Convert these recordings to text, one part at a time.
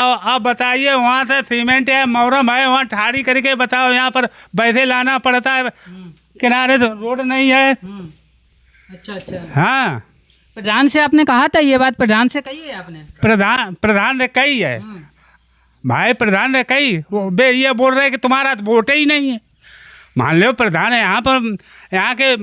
अब बताइए, वहाँ से सीमेंट है, मोरम है, वहाँ ठाड़ी करके बताओ, यहाँ पर पैसे लाना पड़ता है, किनारे तो रोड नहीं है। अच्छा अच्छा। हाँ, प्रधान से आपने कहा था ये बात? प्रधान से कही है आपने? प्रधान ने कही है भाई, प्रधान ने कही। वो बे ये बोल रहे कि तुम्हारा तो वोट ही नहीं है। मान लो प्रधान है यहाँ पर, यहाँ के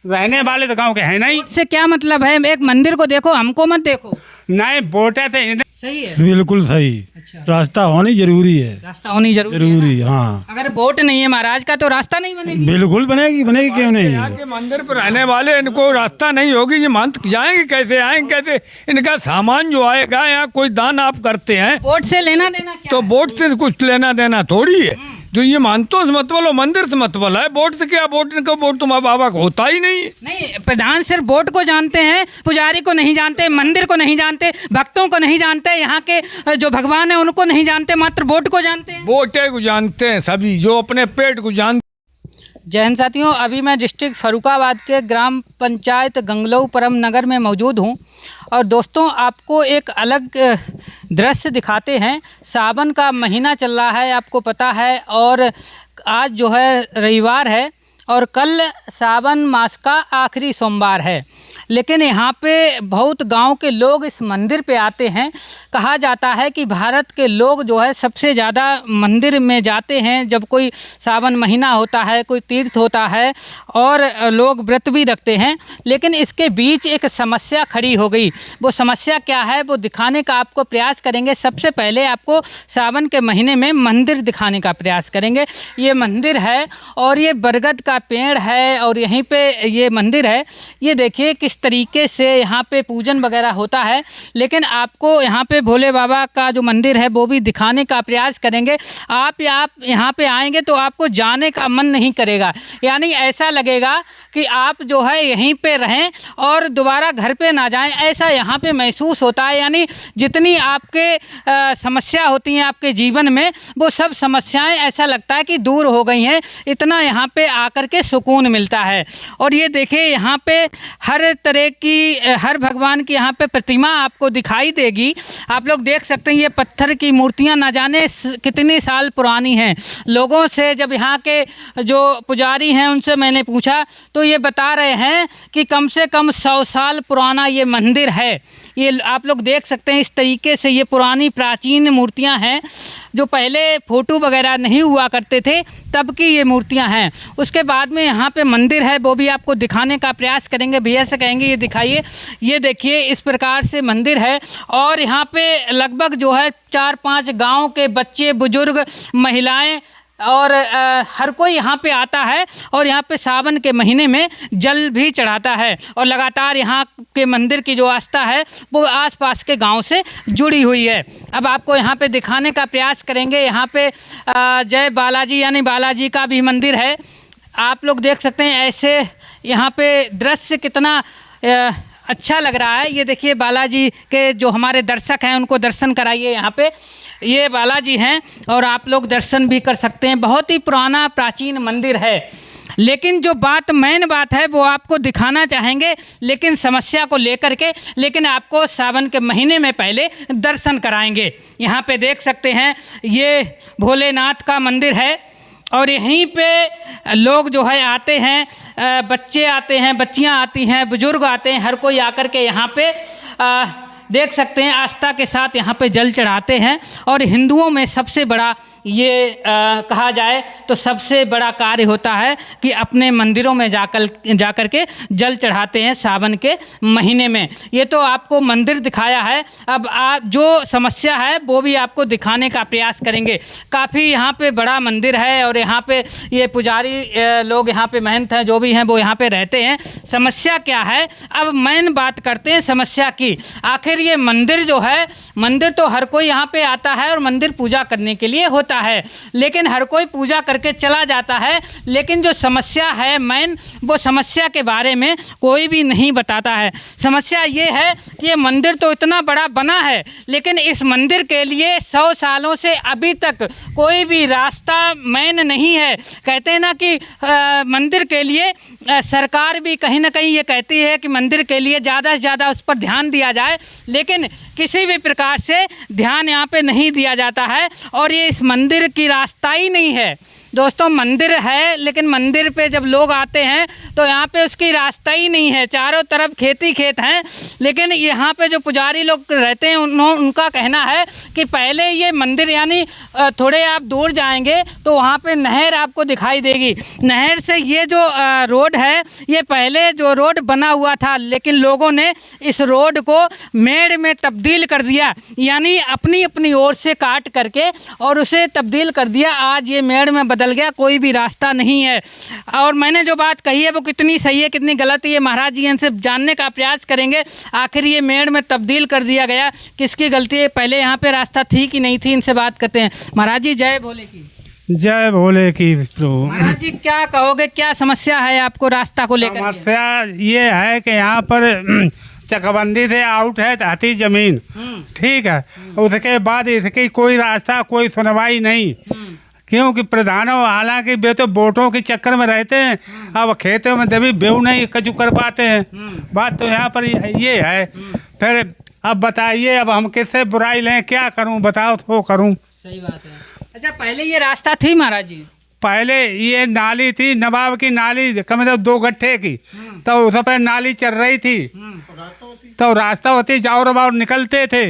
रहने वाले तो गांव के हैं नहीं। से क्या मतलब है? एक मंदिर को देखो, हमको मत देखो। नहीं, वोट है तो सही है, बिल्कुल सही। अच्छा, रास्ता होनी जरूरी है। रास्ता होनी जरूरी जरूरी, है। हाँ। अगर वोट नहीं है महाराज का तो रास्ता नहीं बनेगी। बिल्कुल बनेगी, बनेगी क्यों नहीं। यहाँ के मंदिर पर रहने वाले, इनको रास्ता नहीं होगी, ये मंत जाएंगे कैसे, आएंगे कैसे? इनका सामान जो आएगा, यहाँ कोई दान आप करते हैं वोट से लेना देना क्या तो है? वोट से कुछ लेना देना थोड़ी है। जो ये मानतों से मत बोलो, मंदिर से मत बोला है। वोट से क्या, वोट का वोट तुम्हारा बाबा को होता ही नहीं है। नहीं, प्रधान सिर्फ वोट को जानते हैं, पुजारी को नहीं जानते, मंदिर को नहीं जानते, भक्तों को नहीं जानते, यहाँ के जो भगवान है उनको नहीं जानते, मात्र वोट को जानते हैं। वोटे को जानते हैं सभी, जो अपने पेट को जानते। जय हिंद साथियों, अभी मैं डिस्ट्रिक्ट फर्रुखाबाद के ग्राम पंचायत गंगलऊ परम नगर में मौजूद हूँ। और दोस्तों, आपको एक अलग दृश्य दिखाते हैं। सावन का महीना चल रहा है, आपको पता है, और आज जो है रविवार है और कल सावन मास का आखिरी सोमवार है। लेकिन यहाँ पे बहुत गांव के लोग इस मंदिर पे आते हैं। कहा जाता है कि भारत के लोग जो है सबसे ज़्यादा मंदिर में जाते हैं जब कोई सावन महीना होता है, कोई तीर्थ होता है, और लोग व्रत भी रखते हैं। लेकिन इसके बीच एक समस्या खड़ी हो गई। वो समस्या क्या है वो दिखाने का आपको प्रयास करेंगे। सबसे पहले आपको सावन के महीने में मंदिर दिखाने का प्रयास करेंगे। ये मंदिर है और ये बरगद का पेड़ है और यहीं पे ये मंदिर है। ये देखिए किस तरीके से यहाँ पे पूजन वगैरह होता है। लेकिन आपको यहाँ पे भोले बाबा का जो मंदिर है वो भी दिखाने का प्रयास करेंगे। आप यहाँ पे आएंगे तो आपको जाने का मन नहीं करेगा, यानी ऐसा लगेगा कि आप जो है यहीं पे रहें और दोबारा घर पे ना जाएं, ऐसा यहाँ पे महसूस होता है। यानी जितनी आपके समस्या होती हैं आपके जीवन में, वो सब समस्याएं ऐसा लगता है कि दूर हो गई हैं। इतना यहाँ पे आकर के सुकून मिलता है। और ये देखिए यहाँ पे हर तरह की, हर भगवान की यहाँ पे प्रतिमा आपको दिखाई देगी। आप लोग देख सकते हैं ये पत्थर की मूर्तियाँ ना जाने कितनी साल पुरानी हैं। लोगों से, जब यहाँ के जो पुजारी हैं उनसे मैंने पूछा तो ये बता रहे हैं कि कम से कम 100 साल पुराना ये मंदिर है। ये आप लोग देख सकते हैं, इस तरीके से ये पुरानी प्राचीन मूर्तियाँ हैं जो पहले फ़ोटो वगैरह नहीं हुआ करते थे, तब की ये मूर्तियाँ हैं। उसके बाद में यहाँ पे मंदिर है, वो भी आपको दिखाने का प्रयास करेंगे। भैया से कहेंगे ये दिखाइए। ये देखिए इस प्रकार से मंदिर है और यहाँ पे लगभग जो है 4-5 गांव के बच्चे, बुजुर्ग, महिलाएं और हर कोई यहाँ पे आता है और यहाँ पे सावन के महीने में जल भी चढ़ाता है। और लगातार यहाँ के मंदिर की जो आस्था है वो आसपास के गांव से जुड़ी हुई है। अब आपको यहाँ पे दिखाने का प्रयास करेंगे। यहाँ पे जय बालाजी यानी बालाजी का भी मंदिर है। आप लोग देख सकते हैं ऐसे यहाँ पे दृश्य कितना अच्छा लग रहा है। ये देखिए बालाजी के जो हमारे दर्शक हैं उनको दर्शन कराइए। यहाँ पे ये बालाजी हैं और आप लोग दर्शन भी कर सकते हैं। बहुत ही पुराना प्राचीन मंदिर है। लेकिन जो मेन बात है वो आपको दिखाना चाहेंगे, लेकिन समस्या को लेकर के, लेकिन आपको सावन के महीने में पहले दर्शन कराएंगे। यहाँ पे देख सकते हैं ये भोलेनाथ का मंदिर है और यहीं पे लोग जो है आते हैं, बच्चे आते हैं, बच्चियां आती हैं, बुजुर्ग आते हैं, हर कोई आकर के यहाँ पे देख सकते हैं आस्था के साथ यहाँ पे जल चढ़ाते हैं। और हिंदुओं में सबसे बड़ा ये कहा जाए तो सबसे बड़ा कार्य होता है कि अपने मंदिरों में जाकर के जल चढ़ाते हैं सावन के महीने में। ये तो आपको मंदिर दिखाया है। अब आप जो समस्या है वो भी आपको दिखाने का प्रयास करेंगे। काफ़ी यहाँ पे बड़ा मंदिर है और यहाँ पे ये पुजारी लोग, यहाँ पे महंत हैं जो भी हैं वो यहाँ पे रहते हैं। समस्या क्या है, अब मेन बात करते हैं समस्या की। आखिर ये मंदिर जो है, मंदिर तो हर कोई यहाँ पे आता है और मंदिर पूजा करने के लिए होता है, लेकिन हर कोई पूजा करके चला जाता है। लेकिन जो समस्या है मेन, वो समस्या के बारे में कोई भी नहीं बताता है। समस्या ये है कि ये मंदिर तो इतना बड़ा बना है, लेकिन इस मंदिर के लिए 100 सालों से अभी तक कोई भी रास्ता मेन नहीं है। कहते हैं ना कि मंदिर के लिए सरकार भी कहीं ना कहीं ये कहती है कि मंदिर के लिए ज़्यादा से ज़्यादा उस पर ध्यान दिया जाए, लेकिन किसी भी प्रकार से ध्यान यहाँ पे नहीं दिया जाता है। और ये इस मंदिर की रास्ता ही नहीं है दोस्तों। मंदिर है लेकिन मंदिर पे जब लोग आते हैं तो यहाँ पे उसकी रास्ता ही नहीं है, चारों तरफ खेती खेत हैं। लेकिन यहाँ पे जो पुजारी लोग रहते हैं उनका कहना है कि पहले ये मंदिर यानी थोड़े आप दूर जाएंगे तो वहाँ पे नहर आपको दिखाई देगी। नहर से ये जो रोड है ये पहले जो रोड बना हुआ था, लेकिन लोगों ने इस रोड को मेड़ में तब्दील कर दिया, यानी अपनी अपनी ओर से काट करके और उसे तब्दील कर दिया। आज ये मेड़ में बदल गया, कोई भी रास्ता नहीं है। और मैंने जो बात कही है वो कितनी सही है कितनी गलत है ये महाराज जी इनसे जानने का प्रयास करेंगे। आखिर ये मेड़ में तब्दील कर दिया गया, किसकी गलती है? पहले यहाँ पे रास्ता थी कि नहीं थी, इनसे बात करते हैं। महाराज जी जय भोले की। जय भोले की प्रभु। महाराज जी क्या कहोगे, क्या समस्या है आपको रास्ता को लेकर? समस्या ये है कि यहाँ पर चकबंदी से आउट है आती ज़मीन, ठीक है। उसके बाद इसकी कोई रास्ता कोई सुनवाई नहीं, क्योंकि प्रधानों हालांकि वे तो वोटों के चक्कर में रहते हैं, अब खेतों में तभी बेऊ नहीं कचू कर पाते हैं। बात तो यहाँ पर ये है। फिर अब बताइए, अब हम किससे बुराई लें, क्या करूँ बताओ तो करूँ। सही बात है। अच्छा पहले ये रास्ता थी महाराज जी? पहले ये नाली थी, नवाब की नाली, कम से कम 2 गट्ठे की, तो उस पर नाली चल रही थी, तो रास्ता होती जाओ बाउर निकलते थे।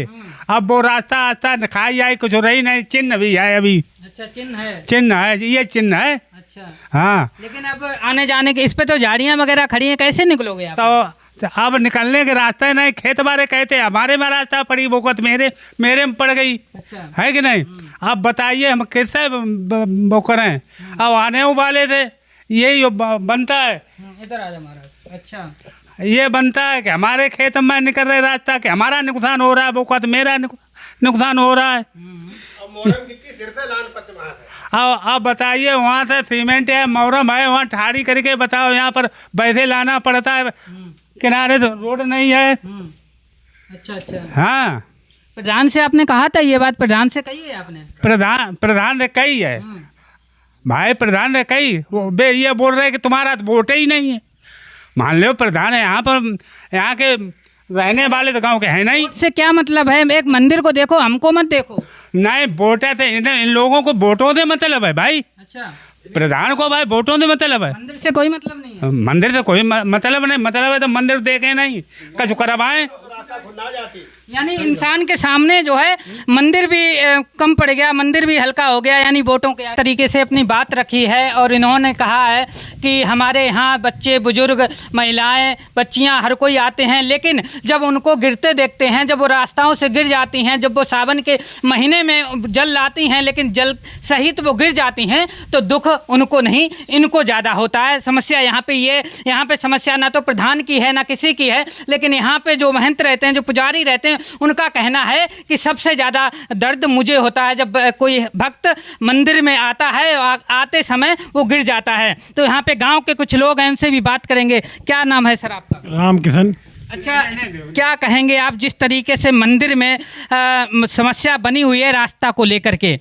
अब वो रास्ता आस्ता खाई आई, कुछ रही नहीं, चिन्ह भी है अभी। अच्छा चिन्ह है? चिन्ह है, ये चिन्ह है। अच्छा हाँ। लेकिन अब आने जाने के इस पे तो झाड़ियाँ वगैरह खड़ी हैं, कैसे निकलोगे आप? तो अब निकलने के रास्ते नहीं, खेत बारे कहते हमारे में रास्ता पड़ी, बोकत मेरे में पड़ गई। अच्छा। है कि नहीं? अब बताइए हम किससे वो करें? अब आने वाले थे, यही बनता है। इधर आ जाओ महाराज। अच्छा ये बनता है कि हमारे खेत में निकल रहे रास्ता, कि हमारा नुकसान हो रहा है, बोकत मेरा नुकसान हो रहा है। अब बताइए, वहाँ से सीमेंट है, मोरम है, वहाँ ठाड़ी करके बताओ, यहाँ पर वैसे लाना पड़ता है, किनारे तो रोड नहीं है। अच्छा अच्छा। हाँ, प्रधान से आपने कहा था ये बात? प्रधान से कही है आपने? प्रधान ने कही है भाई, प्रधान ने कही। वो बे ये बोल रहे कि तुम्हारा तो वोट ही नहीं है। मान लो प्रधान है, यहाँ के रहने वाले तो गांव के हैं नहीं। से क्या मतलब है? एक मंदिर को देखो, हमको मत देखो। नहीं, वोट है, इन लोगों को वोटों से मतलब है भाई। अच्छा, प्रधान को भाई वोटों से मतलब है, मंदिर से कोई मतलब नहीं है। मंदिर से कोई मतलब नहीं। मतलब है तो मंदिर देखे नहीं, कछ करवाएं। यानी इंसान के सामने जो है मंदिर भी कम पड़ गया, मंदिर भी हल्का हो गया, यानी वोटों के तरीके से अपनी बात रखी है। और इन्होंने कहा है कि हमारे यहाँ बच्चे बुजुर्ग महिलाएं बच्चियाँ हर कोई आते हैं, लेकिन जब उनको गिरते देखते हैं, जब वो रास्ताओं से गिर जाती हैं, जब वो सावन के महीने में जल लाती हैं लेकिन जल सहित वो गिर जाती हैं, तो दुख उनको नहीं इनको ज़्यादा होता है। समस्या यहाँ पे समस्या ना तो प्रधान की है ना किसी की है, लेकिन यहाँ पे जो महंत रहते हैं, जो पुजारी रहते हैं, उनका कहना है कि सबसे ज़्यादा दर्द मुझे होता है जब कोई भक्त मंदिर में आता है और आते समय वो गिर जाता है। तो यहाँ पे गांव के कुछ लोग हैं, उनसे भी बात करेंगे। क्या नाम है सर आपका? रामकिशन। अच्छा, क्या कहेंगे आप जिस तरीके से मंदिर में समस्या बनी हुई है रास्ता को लेकर के?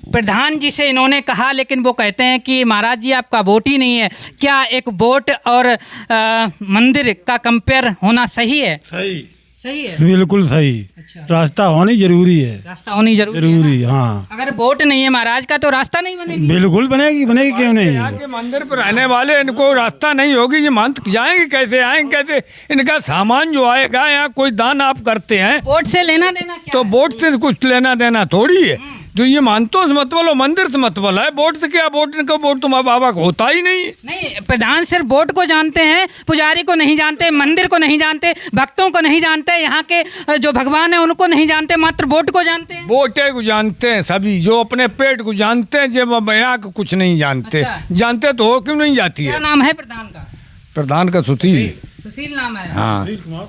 प्रधान जी से इन्होंने कहा, लेकिन वो कहते हैं कि महाराज जी आपका वोट ही नहीं है। क्या एक वोट और मंदिर का कंपेयर होना सही है? सही है, बिल्कुल सही। अच्छा। रास्ता होनी जरूरी है। रास्ता होनी जरूरी है। हाँ। अगर वोट नहीं है महाराज का तो रास्ता नहीं बनेगी। बिल्कुल बनेगी क्यों नहीं? यहाँ के मंदिर पर रहने वाले इनको रास्ता नहीं होगी, ये मंत जाएंगे कैसे, आएंगे कैसे? इनका सामान जो आएगा, यहाँ कोई दान आप करते हैं वोट से लेना देना क्या तो है? वोट से कुछ लेना देना थोड़ी है। जो ये मानतों से मत बोलो, मंदिर से मत बोला है। वोट से क्या, वोट तुम्हारा बाबा को होता ही नहीं। नहीं, प्रधान सिर्फ वोट को जानते हैं, पुजारी को नहीं जानते, मंदिर को नहीं जानते, भक्तों को नहीं जानते, यहाँ के जो भगवान है उनको नहीं जानते, मात्र वोट को जानते हैं। वोटे को जानते हैं सभी, जो अपने पेट को जानते हैं, जब यहाँ को कुछ नहीं जानते। अच्छा। जानते तो हो क्यों नहीं जाती क्या है? नाम है प्रधान का? प्रधान का सुशील। सुशील नाम है। हाँ,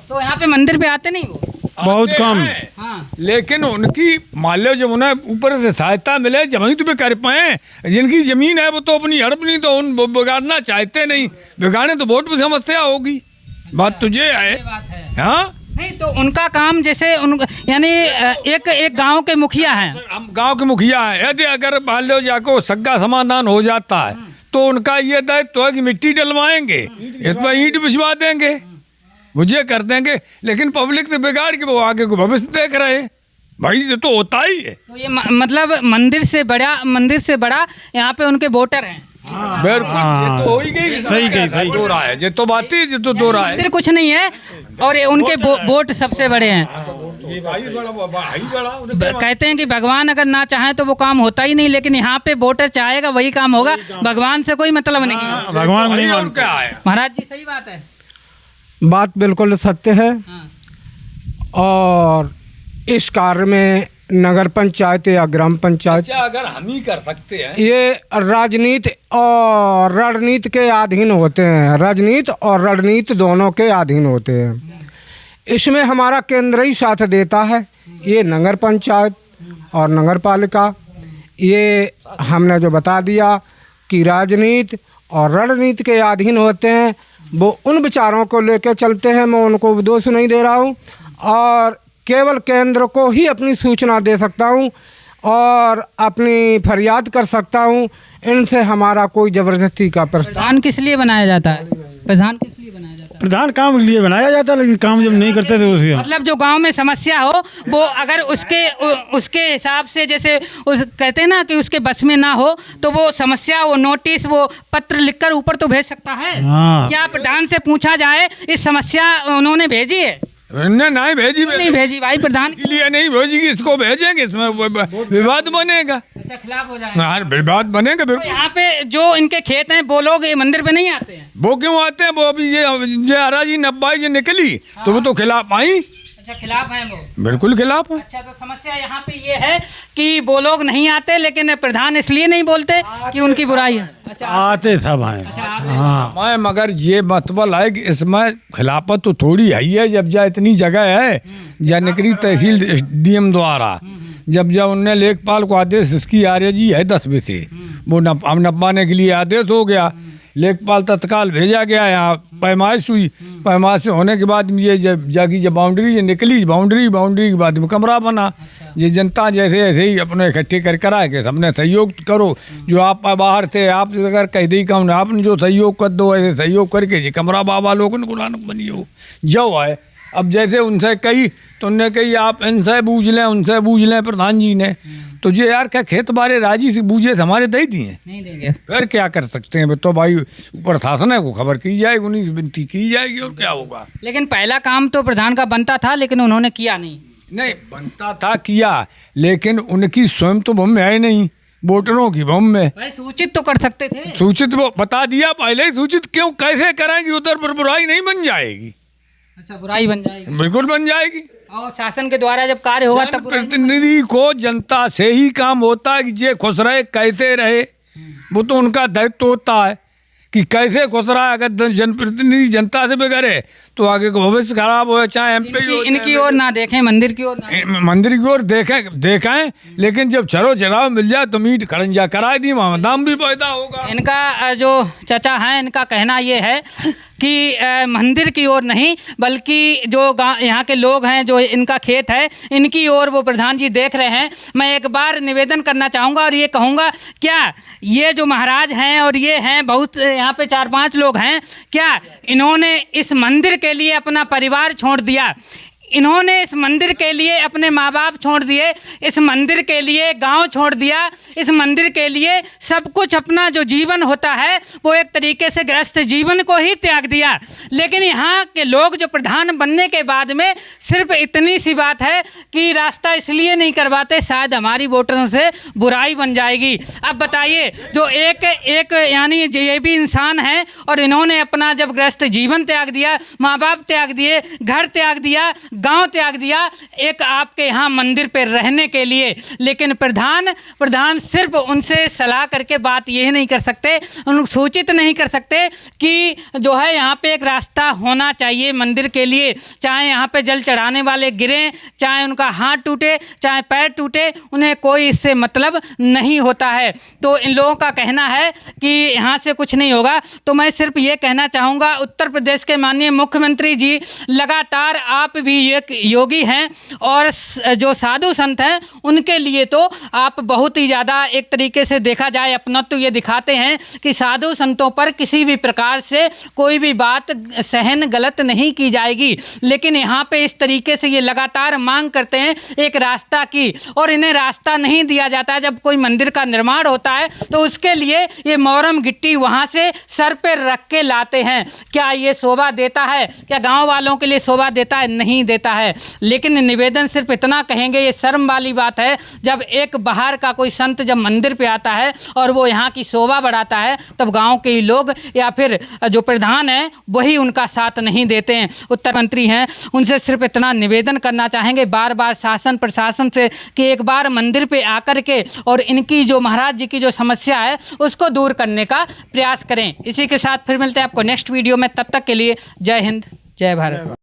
तो यहाँ पे मंदिर पे आते नहीं वो? बहुत कम। हाँ। लेकिन उनकी मान लो जब उन्हें ऊपर से सहायता मिले, जब ही तो वे कर पाए। जिनकी जमीन है वो तो अपनी हड़प नहीं, तो उन बिगाड़ना चाहते नहीं। बिगाड़े तो वोट में समस्या होगी। बात तुझे है। हाँ, नहीं तो उनका काम जैसे यानी एक गांव के मुखिया हैं। हम गांव के मुखिया हैं। यदि अगर मान लो जाको सग्गा समाधान हो जाता है तो उनका ये दायित्व है कि मिट्टी डलवाएंगे, इस पर ईंट बिछवा देंगे। मुझे कर देंगे, लेकिन पब्लिक से बिगाड़ के वो आगे को भविष्य देख रहे हैं। भाई ये तो होता ही है। तो ये मतलब मंदिर से बड़ा यहाँ पे उनके वोटर हैं। बिल्कुल, ये तो हो ही गई। सही कही, सही दो रहा है, ये तो बात ही, ये तो दो रहा है। मंदिर कुछ नहीं है और ये उनके वोट सबसे बड़े हैं। कहते हैं कि भगवान अगर ना चाहे तो वो काम होता ही नहीं, लेकिन यहाँ पे वोटर चाहेगा वही काम होगा, भगवान से कोई मतलब नहीं। भगवान को नहीं और मानते। क्या है। महाराज जी सही बात है। बात बिल्कुल सत्य है। हाँ। और इस कार्य में नगर पंचायत या ग्राम पंचायत, अच्छा, अगर हम ही कर सकते हैं, ये राजनीति और रणनीति के अधीन होते हैं। राजनीति और रणनीति दोनों के अधीन होते हैं। इसमें हमारा केंद्र ही साथ देता है। ये नगर पंचायत और नगर पालिका, ये हमने जो बता दिया कि राजनीति और रणनीति के अधीन होते हैं, वो उन विचारों को लेकर चलते हैं। मैं उनको दोष नहीं दे रहा हूँ और केवल केंद्र को ही अपनी सूचना दे सकता हूँ और अपनी फरियाद कर सकता हूँ। इनसे हमारा कोई ज़बरदस्ती का प्रश्न। प्रधान किस लिए बनाया जाता है? प्रधान किस लिए बनाया जाता है? प्रधान काम के लिए बनाया जाता है, लेकिन काम जब नहीं करते तो उसके मतलब जो गांव में समस्या हो वो अगर उसके हिसाब से, जैसे उस कहते हैं ना कि उसके बस में ना हो, तो वो समस्या, वो नोटिस, वो पत्र लिखकर ऊपर तो भेज सकता है। हाँ। क्या प्रधान से पूछा जाए इस समस्या उन्होंने भेजी है? नहीं भेजी, नहीं भेजी भाई, प्रधान के लिए नहीं भेजेगी, इसको भेजेंगे, इसमें विवाद बनेगा। अच्छा, खिलाफ हो जाएगा। हाँ, विवाद बनेगा। तो यहाँ पे जो इनके खेत हैं वो लोग मंदिर पे नहीं आते हैं। वो क्यों आते हैं? वो अभी ये हराजी नब्बाई जो निकली तो वो तो खिलाफ आई। अच्छा, खिलाफ हैं वो? बिल्कुल खिलाफ है। अच्छा, तो समस्या यहाँ पे ये है कि वो लोग नहीं आते, लेकिन प्रधान इसलिए नहीं बोलते कि उनकी बुराई है। अच्छा, आते सब आए। हाँ, मैं मगर ये मतबल है कि इसमें खिलाफत तो थोड़ी है ही है। जब जा इतनी जगह है, जानकरी तहसील डीएम द्वारा जब उनने लेखपाल को आदेश, इसकी आरजी है 10 बजे, वो नपाने के लिए आदेश हो गया। लेखपाल तत्काल भेजा गया, यहाँ पैमाइश हुई। पैमाइश होने के बाद ये जब बाउंड्री निकली, बाउंड्री के बाद में कमरा बना। ये जनता जैसे ऐसे ही अपने इकट्ठे कर करा के सबने सहयोग करो। जो आप बाहर थे, आप अगर कह दी कम, आपने जो सहयोग कर दो, ऐसे सहयोग करके जी कमरा बाबा लोगों ने कुरान बनी हो जो है। अब जैसे उनसे कही तो उनने कही आप इनसे बूझ लें, उनसे बूझ लें प्रधान जी ने। तो ये यार क्या खेत बारे राजी से बूझे से हमारे दे दिए, नहीं देंगे। फिर क्या कर सकते हैं? तो भाई प्रशासन है को खबर की जाएगी, उन्हीं से विनती की जाएगी और क्या होगा। लेकिन पहला काम तो प्रधान का बनता था, लेकिन उन्होंने किया नहीं बनता था किया, लेकिन उनकी स्वयं तो भूमि है नहीं, वोटरों की भूमि में। भाई सूचित तो कर सकते थे। सूचित वो बता दिया पहले ही, सूचित क्यों कैसे कराएंगे? उधर पर बुराई नहीं बन जाएगी। अच्छा, बुराई बन जाएगी? बिल्कुल बन जाएगी। और शासन के द्वारा जब कार्य होगा तब बुराई नहीं प्रतिनिधि को जनता से ही काम होता है कि जे खुश रहे, कैसे रहे, वो तो उनका दायित्व होता है कि कैसे खुश रहा। अगर जनप्रतिनिधि जनता से बिगड़े तो आगे को भविष्य खराब हो, चाहे एमपी हो। इनकी ओर ना देखें, मंदिर की ओर ना। मंदिर की ओर देखें, लेकिन जब चरो चराव मिल जाए तो मीट खड़ंजा कराए दी, वहाँ दाम भी पैदा होगा। इनका जो चाचा है, इनका कहना ये है कि मंदिर की ओर नहीं, बल्कि जो यहाँ के लोग हैं, जो इनका खेत है, इनकी ओर वो प्रधान जी देख रहे हैं। मैं एक बार निवेदन करना चाहूँगा और ये कहूँगा, क्या ये जो महाराज हैं और ये हैं बहुत, यहाँ पे 4-5 लोग हैं, क्या इन्होंने इस मंदिर के लिए अपना परिवार छोड़ दिया? इन्होंने इस मंदिर के लिए अपने माँ बाप छोड़ दिए, इस मंदिर के लिए गांव छोड़ दिया, इस मंदिर के लिए सब कुछ, अपना जो जीवन होता है वो एक तरीके से गृहस्थ जीवन को ही त्याग दिया। लेकिन यहाँ के लोग जो प्रधान बनने के बाद में सिर्फ इतनी सी बात है कि रास्ता इसलिए नहीं करवाते, शायद हमारी वोटरों से बुराई बन जाएगी। अब बताइए, जो एक यानी ये भी इंसान है और इन्होंने अपना जब गृहस्थ जीवन त्याग दिया, माँ बाप त्याग दिए, घर त्याग दिया, गांव त्याग दिया, एक आपके यहाँ मंदिर पे रहने के लिए। लेकिन प्रधान सिर्फ उनसे सलाह करके बात यही नहीं कर सकते, उनको सूचित नहीं कर सकते कि जो है यहाँ पे एक रास्ता होना चाहिए मंदिर के लिए। चाहे यहाँ पे जल चढ़ाने वाले गिरें, चाहे उनका हाथ टूटे, चाहे पैर टूटे, उन्हें कोई इससे मतलब नहीं होता है। तो इन लोगों का कहना है कि यहाँ से कुछ नहीं होगा। तो मैं सिर्फ ये कहना चाहूँगा, उत्तर प्रदेश के माननीय मुख्यमंत्री जी, लगातार आप भी एक योगी हैं और जो साधु संत हैं उनके लिए तो आप बहुत ही ज़्यादा एक तरीके से देखा जाए अपनत्व ये दिखाते हैं कि साधु संतों पर किसी भी प्रकार से कोई भी बात सहन गलत नहीं की जाएगी। लेकिन यहाँ पे इस तरीके से ये लगातार मांग करते हैं एक रास्ता की, और इन्हें रास्ता नहीं दिया जाता है। जब कोई मंदिर का निर्माण होता है तो उसके लिए ये मोरम गिट्टी वहाँ से सर पे रख के लाते हैं। क्या ये शोभा देता है? क्या गांव वालों के लिए शोभा देता है? नहीं देता है। लेकिन निवेदन सिर्फ इतना कहेंगे, ये शर्म वाली बात है जब एक बाहर का कोई संत जब मंदिर पे आता है और वो यहाँ की शोभा बढ़ाता है, तब गांव के ही लोग या फिर जो प्रधान है वही उनका साथ नहीं देते हैं। उत्तर मंत्री हैं, उनसे सिर्फ इतना निवेदन करना चाहेंगे बार बार शासन प्रशासन से कि एक बार मंदिर पे आकर के और इनकी जो महाराज जी की जो समस्या है उसको दूर करने का प्रयास करें। इसी के साथ फिर मिलते हैं आपको नेक्स्ट वीडियो में। तब तक के लिए जय हिंद, जय भारत।